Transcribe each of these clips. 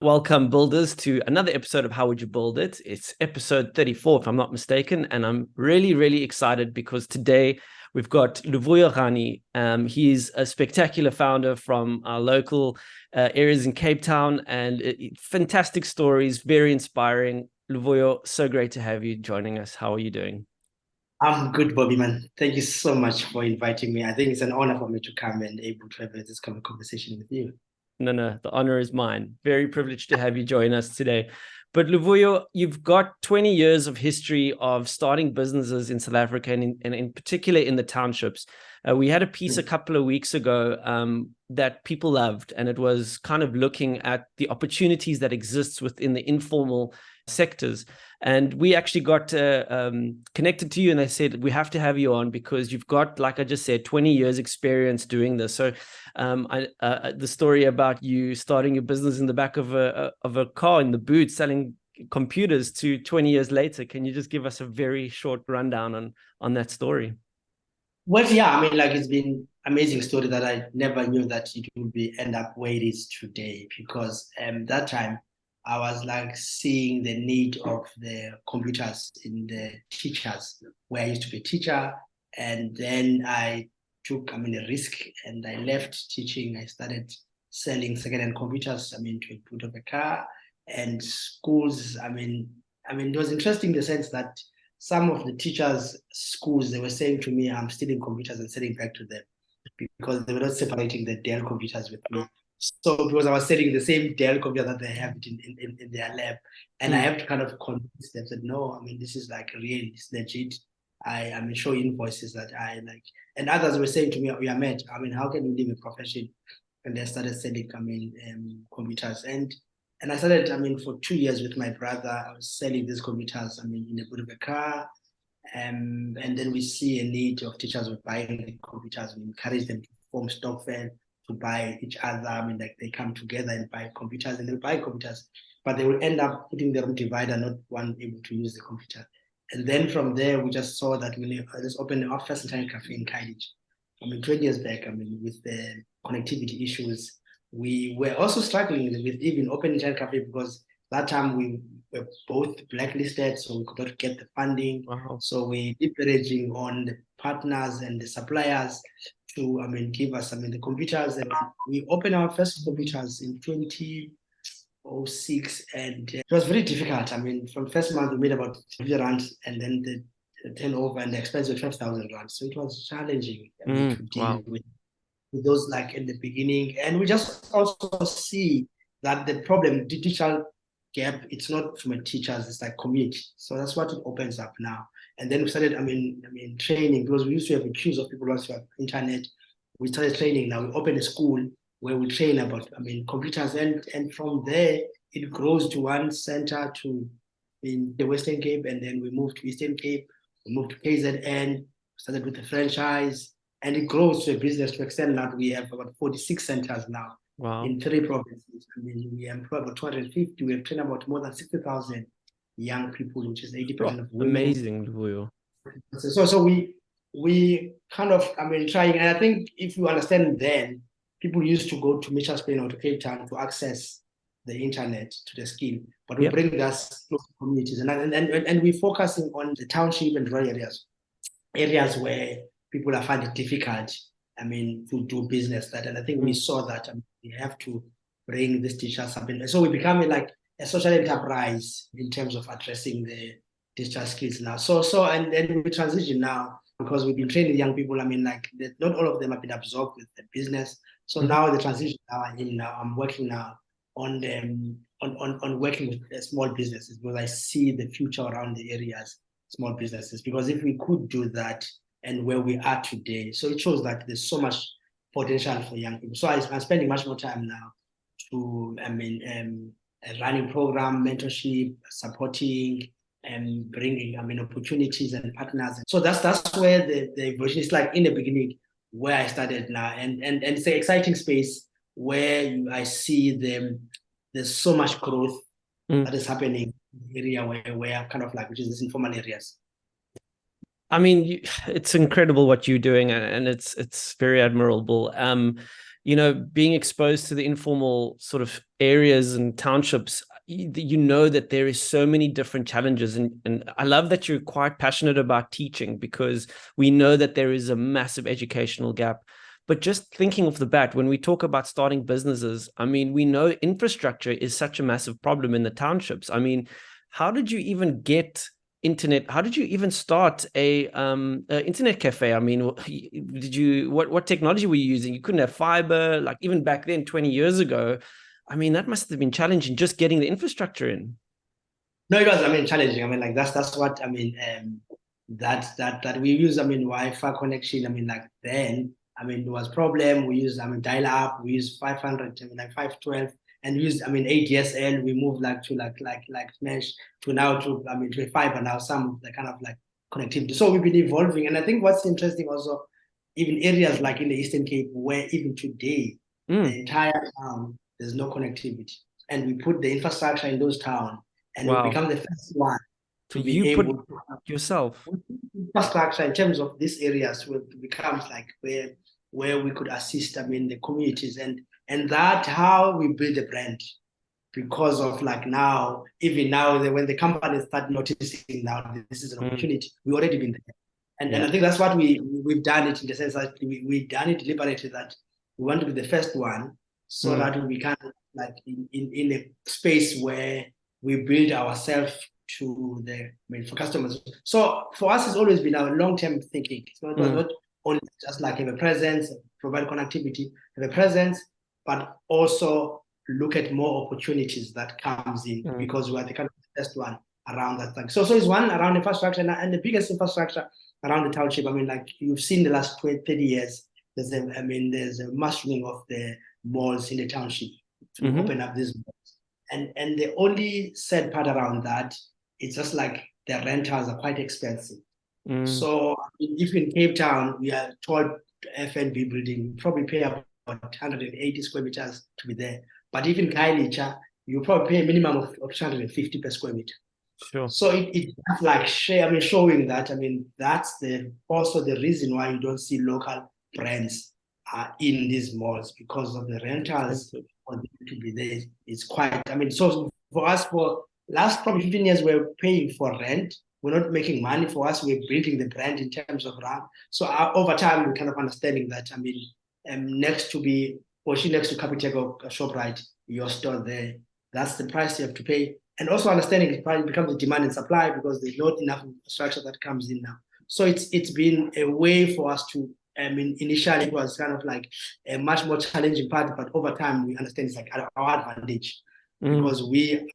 Welcome, builders, to another episode of How Would You Build It? It's episode 34, if I'm not mistaken, and I'm really, really excited because today we've got Luvuyo Rani. He's a spectacular founder from our local areas in Cape Town, and fantastic stories, very inspiring. Luvuyo, so great to have you joining us. How are you doing? I'm good, Bobby, man. Thank you so much for inviting me. I think it's an honor for me to come and able to have this kind of conversation with you. No, the honor is mine. Very privileged to have you join us today. But Luvuyo, you've got 20 years of history of starting businesses in South Africa and in particular in the townships. We had a piece a couple of weeks ago that people loved, and it was kind of looking at the opportunities that exists within the informal sectors. And we actually got connected to you, and they said, we have to have you on because you've got, like I just said, 20 years experience doing this. So the story about you starting your business in the back of a car in the boot selling computers to 20 years later, can you just give us a very short rundown on that story? Well, yeah, I mean, like it's been amazing story that I never knew that it would be end up where it is today because that time I was like seeing the need of the computers in the teachers where I used to be a teacher, and then I took, a risk and I left teaching. I started selling second-hand computers, to a boot of a car and schools. It was interesting in the sense that some of the teachers' schools, they were saying to me, I'm stealing computers and sending back to them because they were not separating the Dell computers with me. So because I was selling the same Dell computer that they have in their lab, and I have to kind of convince them that no, this is like real, it's legit. Show invoices that I like, and others were saying to me, "We are mad. How can you leave a profession?" And they started selling, computers, and I started, for 2 years with my brother. I was selling these computers, in a bit of a car, and then we see a need of teachers with buying the computers. We encourage them to form stokvel to buy each other. Like they come together and buy computers, and they'll buy computers, but they will end up putting their own divider, not one able to use the computer. And then from there, we just saw that we just opened our first internet cafe in Kaidich. 20 years back, with the connectivity issues, we were also struggling with even open internet cafe because that time we were both blacklisted, so we could not get the funding. Wow. So we leveraging on the partners and the suppliers to, give us, the computers. And we opened our first computers in 2006, and it was very difficult. From first month we made about 50 rand, and then the turnover and the expense was 12,000 rand. So it was challenging to deal Wow. with those like in the beginning. And we just also see that the problem, the digital gap, it's not from a teachers, it's like community. So that's what it opens up now. And then we started, training because we used to have a queues of people who have internet. We started training. Now we open a school where we train about, computers, and from there it grows to one center to in the Western Cape, and then we moved to Eastern Cape, we moved to KZN, started with the franchise, and it grows to a business to extend that we have about 46 centers now. Wow. In 3 provinces. We employ about 250. We have trained about more than 60,000 young people, which is 80% of women. Amazing, Luvuyo. So we kind of, trying, and I think if you understand then, people used to go to Mitchell's Plain or to Cape Town to access the internet to the scheme, but we bring us close communities, and we're focusing on the township and rural areas where people are finding it difficult, to do business. And I think we saw that we have to bring these teachers up. And so we become like a social enterprise in terms of addressing the digital skills now. And then we transition now because we've been training young people. Not all of them have been absorbed with the business. So now the transition I'm working now on them on working with small businesses because I see the future around the areas, small businesses. Because if we could do that and where we are today, so it shows that there's so much potential for young people. So I'm spending much more time now to running program, mentorship, supporting, and bringing opportunities and partners. So that's where the evolution is, like in the beginning where I started now, and it's an exciting space where I see there's so much growth that is happening in the area where kind of like, which is this informal areas. It's incredible what you're doing, and it's very admirable. being exposed to the informal sort of areas and townships, you know that there is so many different challenges. And I love that you're quite passionate about teaching, because we know that there is a massive educational gap. But just thinking off the bat, when we talk about starting businesses, I mean, we know infrastructure is such a massive problem in the townships. I mean, how did you even get internet? How did you even start a internet cafe? I mean, what technology were you using? You couldn't have fiber, like even back then 20 years ago. I mean, that must have been challenging, just getting the infrastructure in. No, it was, I mean, challenging. I mean, like that's what I mean. That we use, I mean, Wi-Fi connection. I mean, like then, I mean, there was problem. We used, I mean, dial up. We used 500, I mean, like 512, and we used, I mean, ADSL. We moved like to like mesh to now to, I mean, to fiber now. Some of the kind of like connectivity. So we've been evolving, and I think what's interesting also, even areas like in the Eastern Cape, where even today the entire town there's no connectivity, and we put the infrastructure in those towns, and we Wow. become the first one So to be you put able to have yourself. infrastructure in terms of these areas will becomes like where we could assist, I mean, the communities, and that how we build a brand, because of like now, even now, when the companies start noticing now this is an opportunity, we already been there. And I think that's what we've done it, in the sense that we've done it deliberately, that we want to be the first one, so that we can, like in a space where we build ourselves to the, I mean, for customers. So for us, it's always been our long-term thinking. It's not only just like have a presence, provide connectivity, have a presence, but also look at more opportunities that comes in, because we are the kind of first one around that thing. So it's one around infrastructure, and the biggest infrastructure around the township. I mean, like you've seen the last 20, 30 years, there's a mushrooming of the malls in the township to open up these malls. And the only sad part around that, it's just like the rentals are quite expensive. So I mean, if in Cape Town, we are told F&B building, we probably pay about 180 square meters to be there. But even Kailicha, you probably pay a minimum of 250 per square meter. Sure. So it's like showing that, I mean, that's also the reason why you don't see local brands in these malls, because of the rentals for them to be there. It's quite, I mean, so for us, for last probably 15 years, we're paying for rent. We're not making money. For us, we're building the brand in terms of rent. So over time, we're kind of understanding that, I mean, next to Capitego ShopRite, your store there, that's the price you have to pay. And also understanding it probably becomes a demand and supply, because there's not enough infrastructure that comes in now. So it's been a way for us to, I mean, initially it was kind of like a much more challenging part, but over time we understand it's like our advantage, because we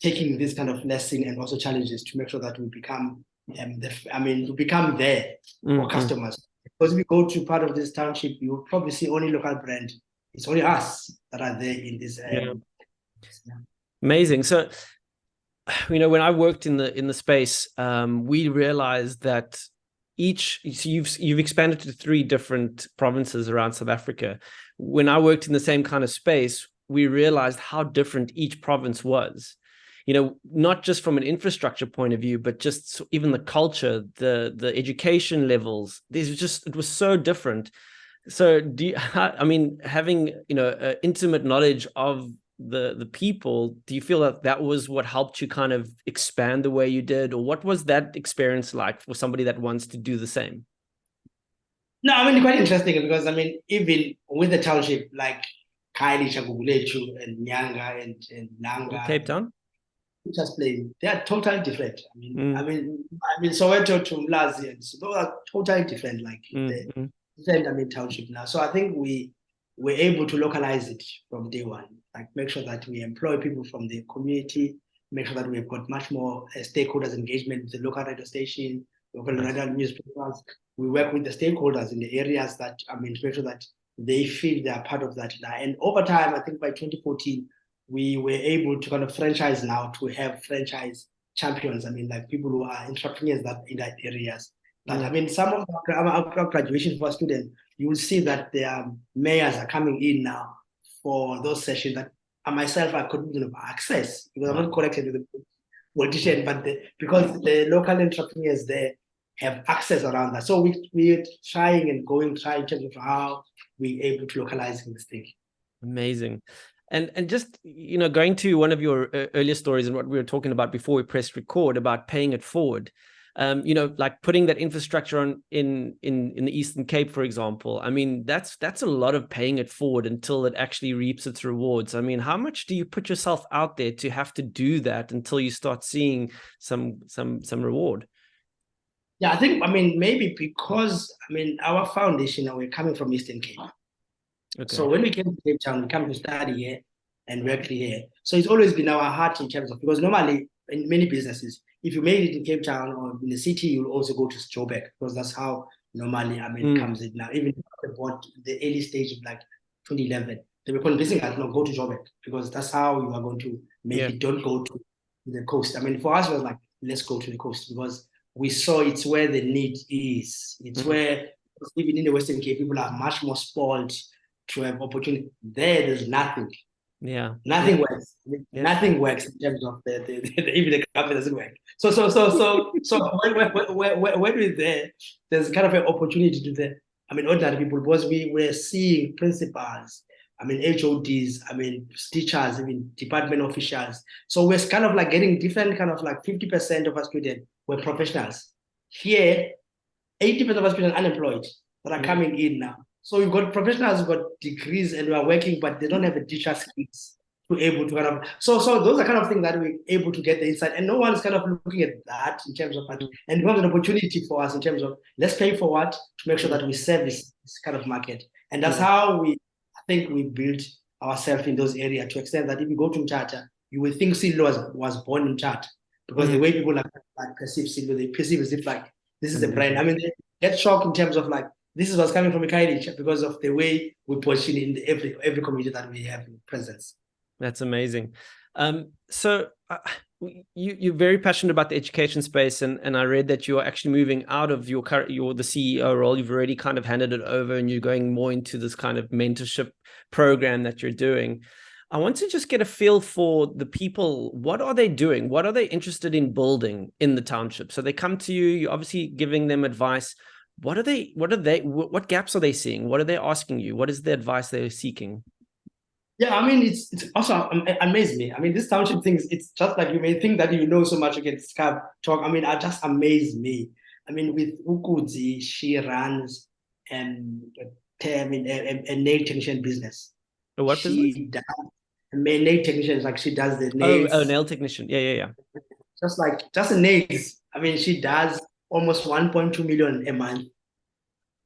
taking this kind of lesson and also challenges to make sure that we become, we become there for customers. Because if you go to part of this township, you'll probably see only local brand. It's only us that are there in this. Amazing. So, when I worked in the space, we realized that you've expanded to 3 different provinces around South Africa. When I worked in the same kind of space, we realized how different each province was. Not just from an infrastructure point of view, but just even the culture, the education levels. It was so different. So I mean, having, intimate knowledge of the people, do you feel that was what helped you kind of expand the way you did? Or what was that experience like for somebody that wants to do the same? No, I mean, quite interesting, because I mean, even with the township, like Kaili, Chagugulechu, and Nyanga, and Nanga, Cape Town, just playing, they are totally different. I mean, Soweto to Mlazi, and so those are totally different. Like different, I mean, township now. So I think we were able to localize it from day one. Like make sure that we employ people from the community, make sure that we've got much more stakeholders engagement with the local radio station, local radio newspapers. We work with the stakeholders in the areas that, I mean, to make sure that they feel they are part of that. And over time, I think by 2014, we were able to kind of franchise now, to have franchise champions. I mean, like people who are entrepreneurs that in that areas. But I mean, some of our graduation for students, you will see that their mayors are coming in now for those sessions that myself I couldn't even access, because I'm not connected with the politician, but because the local entrepreneurs there have access around that. So we're trying in terms of how we're able to localize this thing. Amazing. And just, going to one of your earlier stories and what we were talking about before we pressed record about paying it forward, like putting that infrastructure on in the Eastern Cape, for example. I mean, that's a lot of paying it forward until it actually reaps its rewards. I mean, how much do you put yourself out there to have to do that until you start seeing some reward? Yeah, I mean, maybe because, our foundation, we're coming from Eastern Cape. Okay. So when we came to Cape Town, we come to study here and work here. So it's always been our heart in terms of, because normally in many businesses, if you made it in Cape Town or in the city, you'll also go to Joburg, because that's how normally, it comes in now. Even about the early stage of like 2011, they were convincing us, no, go to Joburg, because that's how you are going to make it. Don't go to the coast. I mean, for us, it was like, let's go to the coast, because we saw it's where the need is. It's where, even in the Western Cape, people are much more spoiled to have opportunity. There's nothing. Nothing works. Nothing works in terms of even the company doesn't work. So when we're there, there's kind of an opportunity to the, ordinary people, because we were seeing principals, HODs, teachers, even department officials. So we're kind of like getting different kind of like 50% of our students were professionals. Here, 80% of our students are unemployed that are coming in now. So we've got professionals who've got degrees and we are working, but they don't have a teacher skills to able to kind of. So those are kind of things that we're able to get the insight, and no one's kind of looking at that in terms of that. And it becomes an opportunity for us in terms of, let's pay forward to make sure that we service this kind of market. And that's how I think we built ourselves in those areas, to extent that if you go to Mthatha, you will think Sillo was born in Mthatha, because the way people like perceive Sillo, they perceive as if like this is a brand. They get shocked in terms of like, this is what's coming from a Kailicha, because of the way we position in every community that we have presence. That's amazing. So you're very passionate about the education space, and I read that you're actually moving out of the CEO role. You've already kind of handed it over, and you're going more into this kind of mentorship program that you're doing. I want to just get a feel for the people. What are they doing? What are they interested in building in the township? So they come to you, you're obviously giving them advice. What gaps are they seeing? What are they asking you? What is the advice they're seeking? Yeah, it's also amazed me. This township things, it's just like, you may think that you know so much, you can talk. It just amazed me. With Ukudzi, she runs a nail technician business. What business? Does a nail technician, like she does the nails. Oh, nail technician. Yeah. Just the nails. She does almost 1.2 million a month.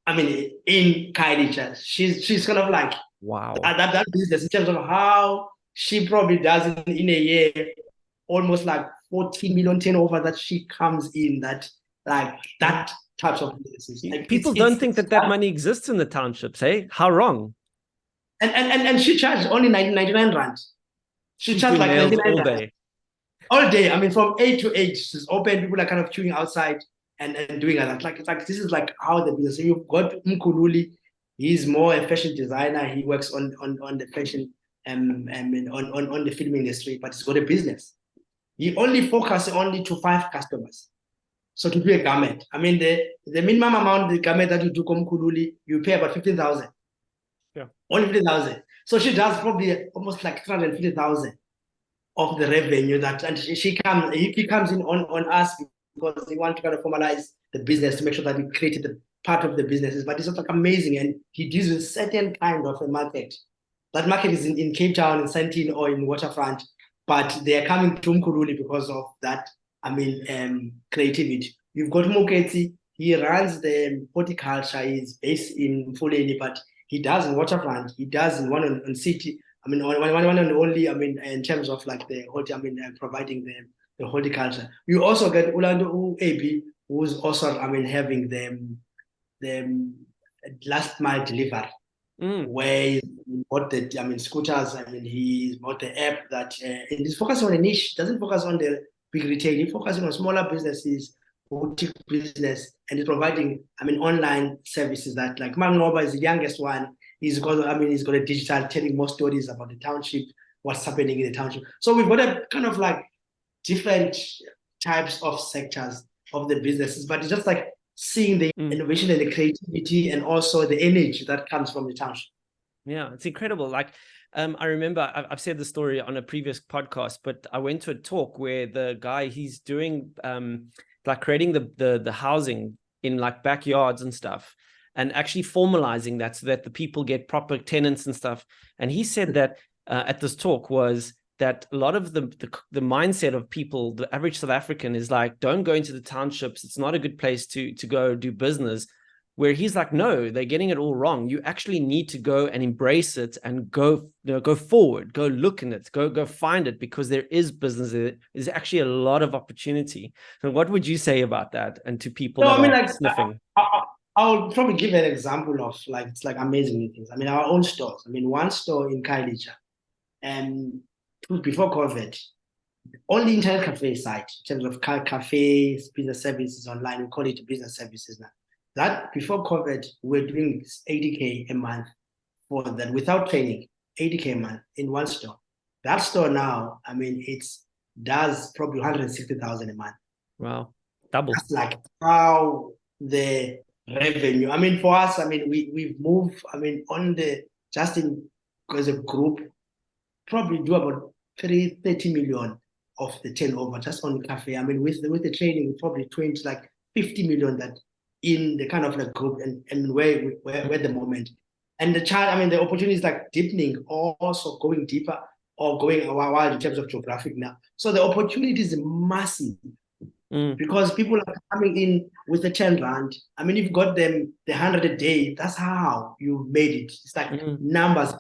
In Kailicha, she's kind of like, wow, that business, in terms of how she probably does in a year, almost like 14 million turnover that she comes in, that types of businesses. People don't think that money exists in the townships, hey? How wrong? And she charged only 99 rand. She charged like 99 all day. All day. From 8 to 8, she's open. People are kind of queuing outside and doing that. This is like how the business. So you've got Mkululi. He's more a fashion designer. He works on the fashion on the film industry, but he's got a business. He only focuses to 5 customers. So to do a garment, the minimum amount the garment that you do from Mkululi, you pay about 15,000. Yeah. Only 15,000. So she does probably almost like 350,000 of the revenue and he comes in on us, because they want to kind of formalize the business to make sure that we created the part of the businesses. But it's not amazing, and he deals with certain kind of a market. That market is in Cape Town, in Sandton, or in Waterfront, but they are coming to Mkululi because of that. Creativity. You've got Moketi. He runs the horticulture. He's based in Fuleni, but he does in Waterfront. He does in one on City. One and only. In terms of like the providing the horticulture. You also get Ulando AB, who's also having the last mile delivery, where he bought the scooters. He bought the app that and he's focusing on a niche. Doesn't focus on the big retail. He's focusing on smaller businesses, boutique business, and he's providing online services that, like Mangoba is the youngest one. He's got a digital, telling more stories about the township, what's happening in the township. So we've got a kind of like different types of sectors of the businesses, but it's just like seeing the innovation and the creativity and also the energy that comes from the township. Yeah, it's incredible. Like, I remember I've said the story on a previous podcast, but I went to a talk where the guy, he's doing like creating the housing in like backyards and stuff, and actually formalizing that so that the people get proper tenants and stuff. And he said that at this talk was that a lot of the mindset of people, the average South African, is like, don't go into the townships. It's not a good place to go do business. Where he's like, no, they're getting it all wrong. You actually need to go and embrace it and go forward, go look in it, go find it, because there is business. There's actually a lot of opportunity. So what would you say about that? And to people that are sniffing? I'll probably give an example of like, it's like amazing things. I mean, our own stores. I mean, one store in Khayelitsha, and before COVID, only internet cafe site in terms of cafes, business services online. We call it business services now. That before COVID, we're doing 80K a month for that without training, 80K a month in one store. That store now, I mean, does probably 160,000 a month. Wow, double. That's like how the revenue. I mean, for us, I mean, we've moved. I mean, just in as a group, probably do about 30 million of the turnover just on cafe. I mean, with the training, probably 50 million that in the kind of like group and where the moment. And the opportunity is like deepening or also going deeper or going wild in terms of geographic now. So the opportunity is massive because people are coming in with the 10 rand. I mean, you've got them the 100 a day. That's how you made it. It's like numbers.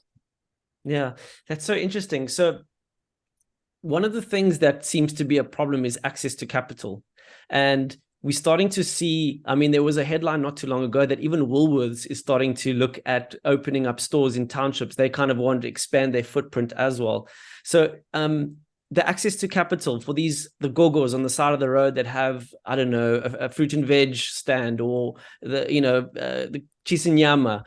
Yeah, that's so interesting. So one of the things that seems to be a problem is access to capital. And we're starting to see, I mean, there was a headline not too long ago that even Woolworths is starting to look at opening up stores in townships. They kind of want to expand their footprint as well. So the access to capital for the gogos on the side of the road that have, I don't know, a fruit and veg stand, or the Chisinyama,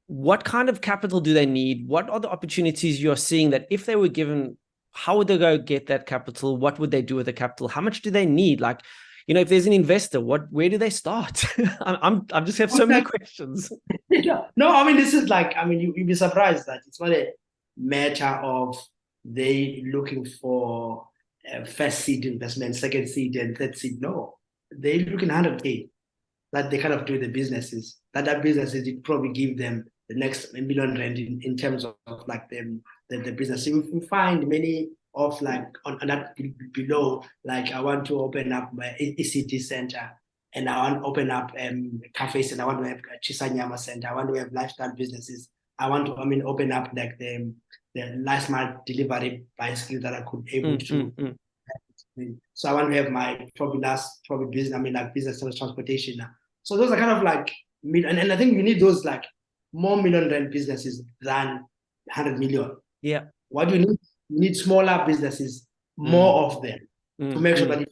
what kind of capital do they need? What are the opportunities you're seeing that if they were given, how would they go get that capital? What would they do with the capital? How much do they need? Like, if there's an investor, where do they start? I just have so many questions. No, I mean, this is like, I mean, you'd be surprised that it's not a matter of they looking for first seed investment, second seed, and third seed. No, they looking 100K that they kind of do the businesses. That businesses, it probably give them the next $1 million rand in terms of like the business. So if we find many of like on that below, like I want to open up my ECT center, and I want to open up cafes, and I want to have a Chisanyama center. I want to have lifestyle businesses. I want to, open up like the last mile delivery bicycle that I could able to. So I want to have my business, like business service transportation now. So those are kind of like, and I think you need those like more million rand businesses than 100 million. Yeah. What do you need? You need smaller businesses, more of them, to make sure that you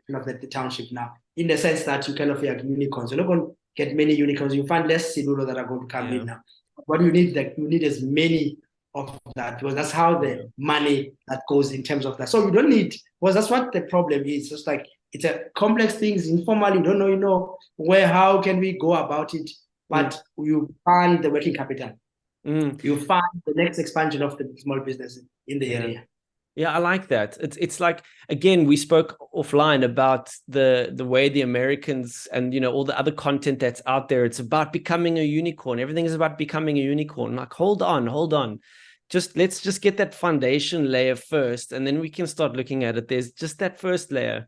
kind of like the township now, in the sense that you kind of like unicorns. You're not going to get many unicorns. You find less Silulo that are going to come in now. What do you need? Like you need as many of that, because that's how the money that goes in terms of that. So we don't need, because that's what the problem is. Just like it's a complex things. Informally, you don't know, how can we go about it? But you find the working capital. You find the next expansion of the small business in the area. Yeah, I like that. It's like, again, we spoke offline about the way the Americans and all the other content that's out there. It's about becoming a unicorn. Everything is about becoming a unicorn. Like, hold on. Let's just get that foundation layer first, and then we can start looking at it. There's just that first layer.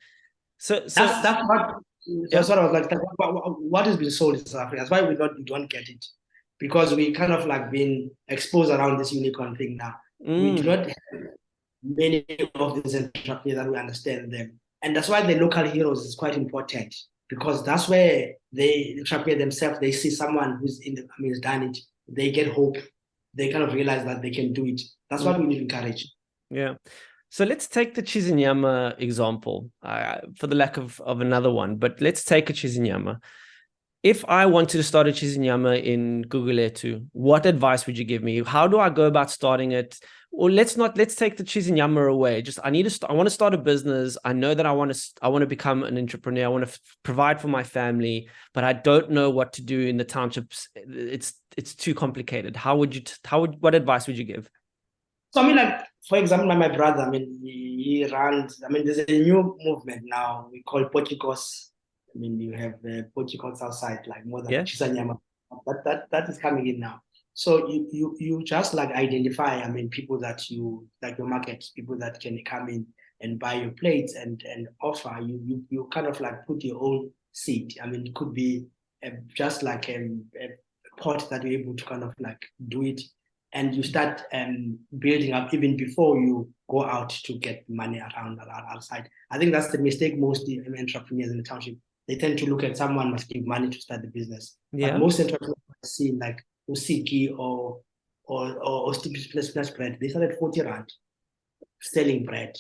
So that's what. So sort of like what has been sold in South Africa. That's why we don't get it, because we kind of like been exposed around this unicorn thing now. We do not have many of these entrepreneurs that we understand them, and that's why the local heroes is quite important, because that's where they entrepreneur themselves. They see someone who's has done it. They get hope. They kind of realize that they can do it. That's what we need to encourage. Yeah. So let's take the Chisinyama example, for the lack of another one, but let's take a Chisinyama. If I wanted to start a Chisinyama in Guguletu, what advice would you give me? How do I go about starting it? Or let's take the Chizinyama away. Just I want to start a business. I know that I want to become an entrepreneur. I want to provide for my family, but I don't know what to do in the townships. It's too complicated. What advice would you give? So I mean, like for example, my brother, I mean, he runs. I mean, there's a new movement now we call Porticos. I mean, you have Porticos outside, like more than Yeah. Chisanyama. That is coming in now. So you just like identify. I mean, people that you like your market, people that can come in and buy your plates and offer. You kind of like put your own seed. I mean, it could be just like a pot that you're able to kind of like do it, and you start building up even before you go out to get money around outside. I think that's the mistake most entrepreneurs in the township. They tend to look at someone must give money to start the business. Yeah. But most entrepreneurs I've seen like Usiki or Stip's bread, they started 40 rand selling bread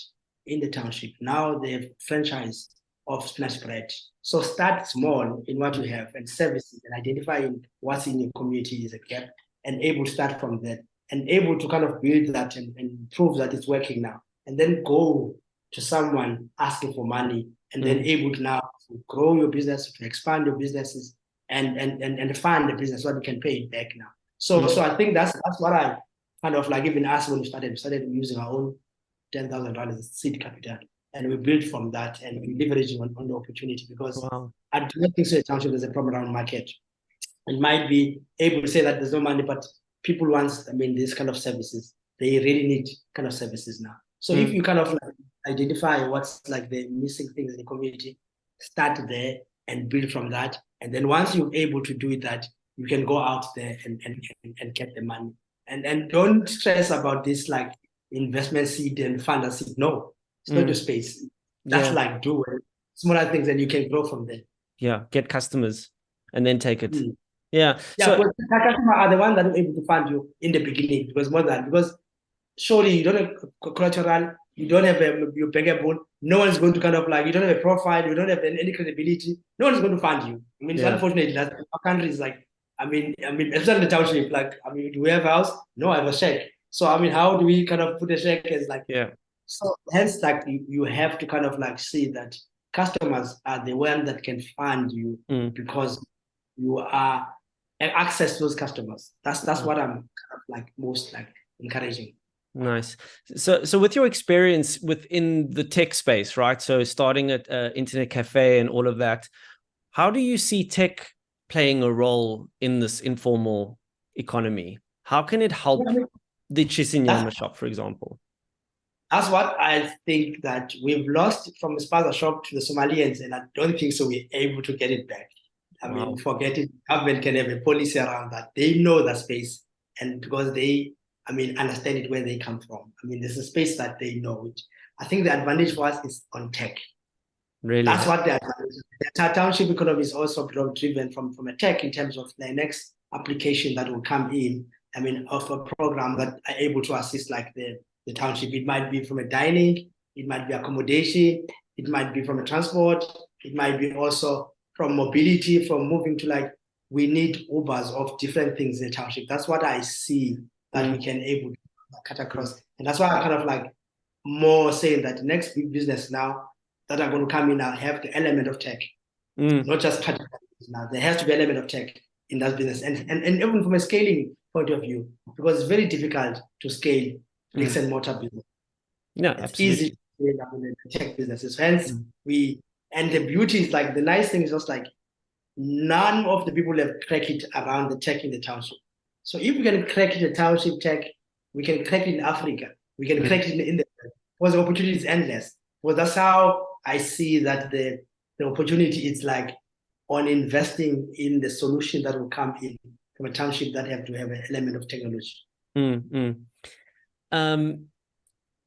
in the township. Now they have franchise of spinach bread. So start small in what you have and services and identifying what's in your community is a gap and able to start from that and able to kind of build that and prove that it's working now. And then go to someone asking for money and then able to now to grow your business, to expand your businesses and fund the business so that you can pay it back now. So I think that's what I kind of like even asked when we started using our own 10,000 rand as seed capital. And we built from that and we leveraging on the opportunity because I do not think so. A township there's a problem around market. It might be able to say that there's no money, but people want, I mean, these kind of services. They really need kind of services now. So if you kind of like identify what's like the missing things in the community, start there and build from that. And then once you're able to do that, you can go out there and get the money. And don't stress about this like investment seed and fund seed. No, it's not your space. That's like do smaller things and you can grow from there. Yeah, get customers and then take it. Yeah, so customers are the ones that are able to fund you in the beginning because surely you don't have collateral, you don't have your bankable, no one's going to kind of like, you don't have a profile, you don't have any credibility, no one's going to fund you. I mean, it's unfortunate that our country is like, I mean, especially the township, like, I mean, do we have a house? No, I have a check. So, I mean, how do we kind of put a check as like, so hence, like, you have to kind of like see that customers are the one that can fund you because you are access to those customers. That's what I'm kind of like most like encouraging. Nice. So with your experience within the tech space, right? So starting at internet cafe and all of that, how do you see tech playing a role in this informal economy? How can it help the Chisinyama shop, for example? That's what I think that we've lost from the spaza shop to the Somalians, and I don't think so we're able to get it back. I mean, forget it. Government can have a policy around that. They know that space, and because they, I mean, understand it where they come from. I mean, there's a space that they know. Which I think the advantage for us is on tech. Really, that's what the advantage. The township economy is also driven from a tech in terms of the next application that will come in. I mean, of a program that are able to assist like the township. It might be from a dining, it might be accommodation, it might be from a transport, it might be also from mobility, from moving to like, we need Ubers of different things in the township. That's what I see that we can able to cut across. And that's why I kind of like more saying that the next big business now that are going to come in now have the element of tech, not just cutting now. There has to be an element of tech in that business. And even from a scaling point of view, because it's very difficult to scale bricks and mortar business. Yeah, it's absolutely. easy to scale in the tech businesses. Hence, and the beauty is like, the nice thing is just like, none of the people have cracked it around the tech in the township. So if we can crack it in the township tech, we can crack it in Africa. We can crack it in the because the opportunity is endless. Well, that's how I see that the opportunity is like on investing in the solution that will come in from a township that have to have an element of technology.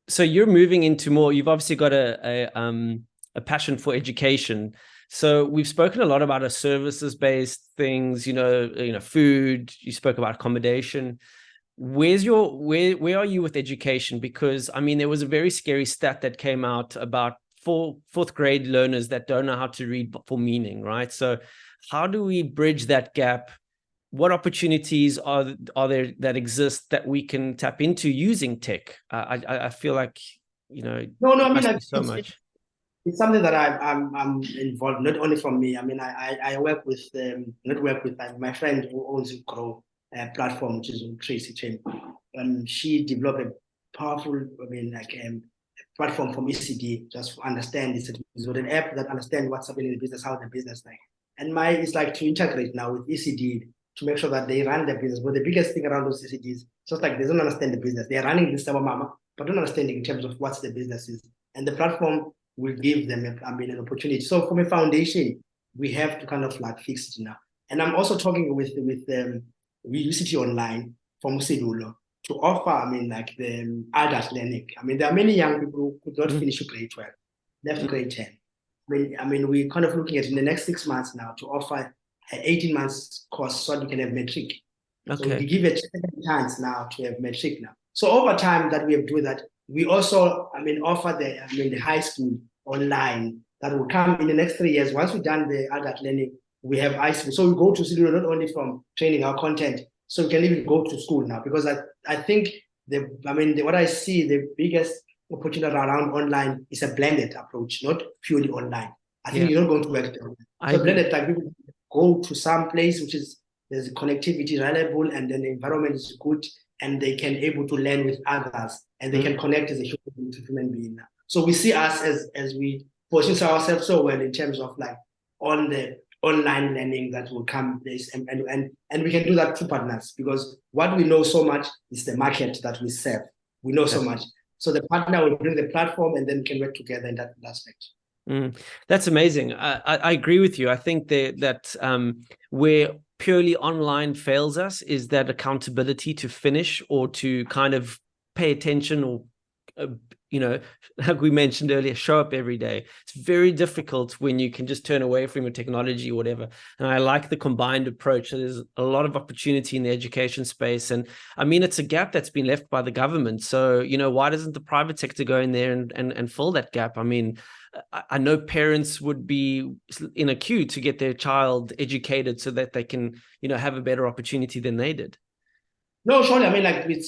So you're moving into more, you've obviously got a passion for education. So we've spoken a lot about services-based things, you know, food, you spoke about accommodation. Where are you with education? Because I mean, there was a very scary stat that came out about fourth grade learners that don't know how to read for meaning, right? So how do we bridge that gap what opportunities are there that exist that we can tap into using tech? I feel like, No, there I mean, must like, be so much. it's something that I'm involved, not only from me. I mean, I work with, not work with, my friend who owns Grow platform, which is Tracy Chen. She developed a powerful, I mean, like, platform from ECD, just to understand this. It's an app that understands what's happening in the business, how the business like. And my is like to integrate now with ECD to make sure that they run their business. But the biggest thing around those ECDs, just like they don't understand the business. They are running this mama, but don't understand in terms of what's the business is. And the platform will give them, an opportunity. So from a foundation, we have to kind of like fix it now. And I'm also talking with University Online from Sidulo to offer, like the adult learning. I mean, there are many young people who could not finish grade 12, left grade 10. We're kind of looking at in the next 6 months now to offer an 18 months course so that we can have metric. So we give a second chance now to have metric now. So over time that we have doing that, we also, offer the high school online that will come in the next 3 years. Once we've done the adult learning, we have high school. So we go to school not only from training our content, so we can even go to school now, because I think what I see the biggest opportunity around online is a blended approach, not purely online. I think you're not going to work there. So blended, like people go to some place which is there's connectivity reliable and then the environment is good and they can able to learn with others and they can connect as a human being now. So we see us as we position ourselves so well in terms of like on the online learning that will come this and we can do that through partners, because what we know so much is the market that we serve. We know so much. So the partner will bring the platform and then we can work together in that aspect. That's amazing. I agree with you. I think that where purely online fails us is that accountability to finish or to kind of pay attention or, like we mentioned earlier, show up every day. It's very difficult when you can just turn away from your technology or whatever. And I like the combined approach. There's a lot of opportunity in the education space. And it's a gap that's been left by the government. So, why doesn't the private sector go in there and fill that gap? I know parents would be in a queue to get their child educated so that they can, have a better opportunity than they did. No, surely.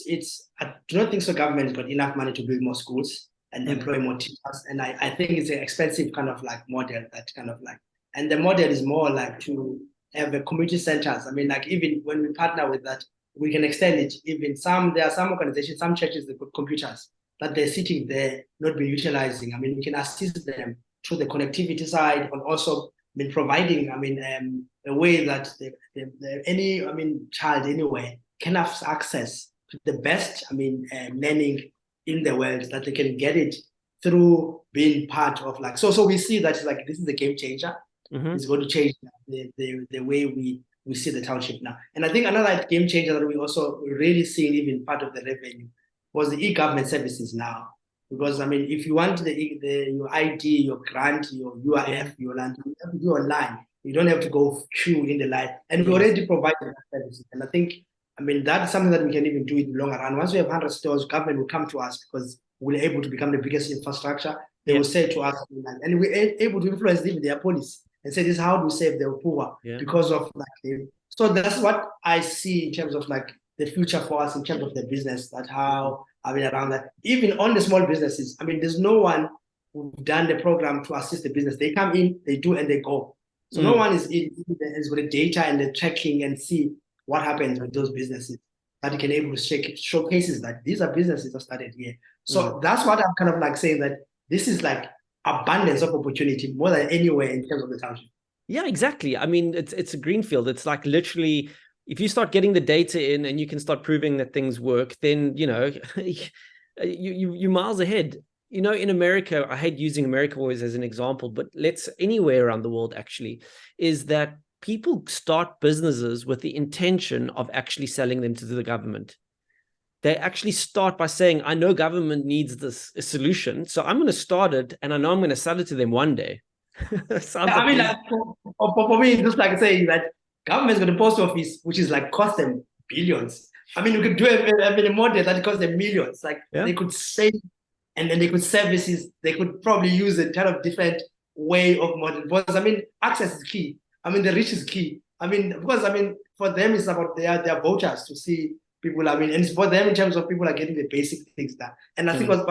It's. I do not think so. Government got enough money to build more schools and employ more teachers, and I think it's an expensive kind of like model that kind of like, and the model is more like to have a community centers. Even when we partner with that, we can extend it. There are some organizations, some churches that put computers that they're sitting there not be utilizing. We can assist them through the connectivity side and also providing. A way that any child anywhere can have access to the best, learning in the world, that they can get it through being part of like, so we see that like, this is a game changer. It's going to change the way we see the township now. And I think another game changer that we also really seeing even part of the revenue was the e-government services now. Because if you want your ID, your grant, your UIF, your land, you have to do online. You don't have to go queue in the line. And we already provide that services. And I think that's something that we can even do in the long run. Once we have 100 stores, government will come to us because we're able to become the biggest infrastructure. They will say to us, and we're able to influence even their policy and say, this is how do we save the poor because of like. So that's what I see in terms of like the future for us in terms of the business, that how around that. Even on the small businesses, there's no one who've done the program to assist the business. They come in, they do, and they go. So no one is with the data and the tracking and see what happens with those businesses, that you can able to showcases that these are businesses that started here. So that's what I'm kind of like saying, that this is like abundance of opportunity more than anywhere in terms of the township. Yeah, exactly. It's a greenfield. It's like literally, if you start getting the data in and you can start proving that things work, then you're miles ahead. In America, I hate using America always as an example, but anywhere around the world actually, is that people start businesses with the intention of actually selling them to the government. They actually start by saying, I know government needs this solution, so I'm going to start it, and I know I'm going to sell it to them one day. For me, it's just like saying that government's got a post office, which is like cost them billions. You could do a model that costs them millions. Like they could save, and then they could services, they could probably use a kind of different way of model. Because access is key. The reach is key. I mean, because I mean, for them, it's about their voters to see people. I mean, and it's for them in terms of people are getting the basic things that. And I think what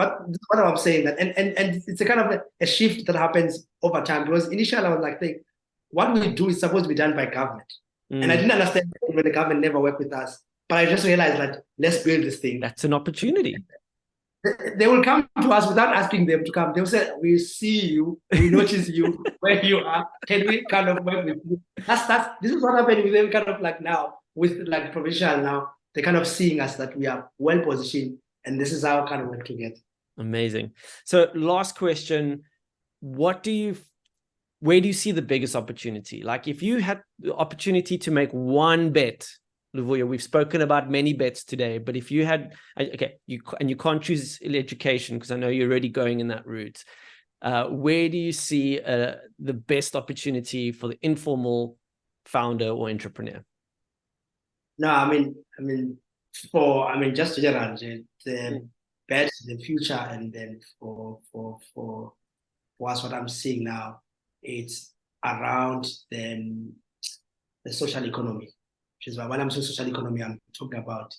I'm saying that, and it's a kind of a shift that happens over time. Because initially I was like, think what we do is supposed to be done by government, and I didn't understand when the government never worked with us. But I just realized that let's build this thing. That's an opportunity. They will come to us without asking them to come. They'll say, we see you, we notice you, where you are, can we kind of work with you? This is what happened with them kind of like now, with like professional now, they're kind of seeing us that we are well positioned and this is our kind of work together. Amazing. So last question, where do you see the biggest opportunity? Like if you had the opportunity to make one bet, Luvuyo, we've spoken about many bets today, but if you had, okay, you can't choose education because I know you're already going in that route. Where do you see the best opportunity for the informal founder or entrepreneur? No, I mean, just generally, the bet, the future, and then for us, what I'm seeing now, it's around the social economy. Which is why when I'm saying social economy, I'm talking about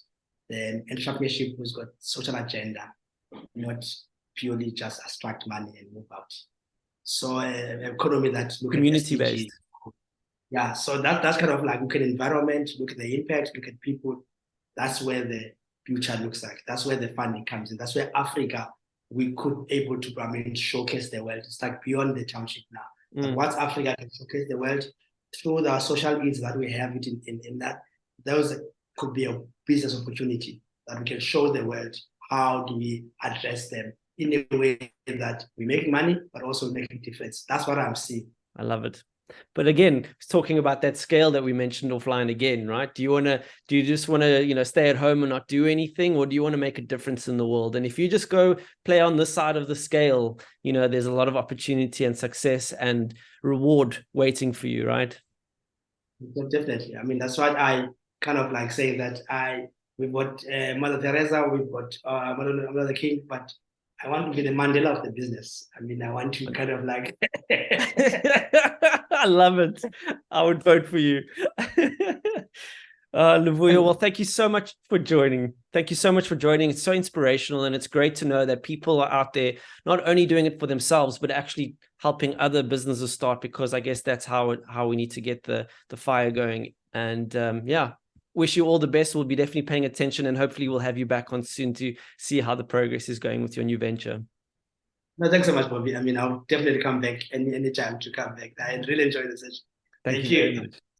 the entrepreneurship who's got social agenda, not purely just extract money and move out. So an economy that look community based. Yeah, so that's kind of like look at environment, look at the impact, look at people. That's where the future looks like. That's where the funding comes in. That's where Africa we could able to showcase the world. It's like beyond the township now. But once Africa can showcase the world through the social needs that we have it in that, those could be a business opportunity that we can show the world how do we address them in a way that we make money, but also make a difference. That's what I'm seeing. I love it. But again, talking about that scale that we mentioned offline again, right? Do you just want to, stay at home and not do anything, or do you want to make a difference in the world? And if you just go play on this side of the scale, there's a lot of opportunity and success and reward waiting for you, right? Definitely. I mean, that's what I kind of like saying that we've got Mother Teresa, we've got Mother King, but I want to be the Mandela of the business. I mean, I want to kind of like. I love it. I would vote for you. Luvuyo, well, thank you so much for joining. Thank you so much for joining. It's so inspirational, and it's great to know that people are out there not only doing it for themselves, but actually helping other businesses start, because I guess that's how we need to get the fire going. And wish you all the best. We'll be definitely paying attention, and hopefully we'll have you back on soon to see how the progress is going with your new venture. No, thanks so much, Bobby. I mean, I'll definitely come back anytime to come back. I really enjoyed the session. Thank you very much.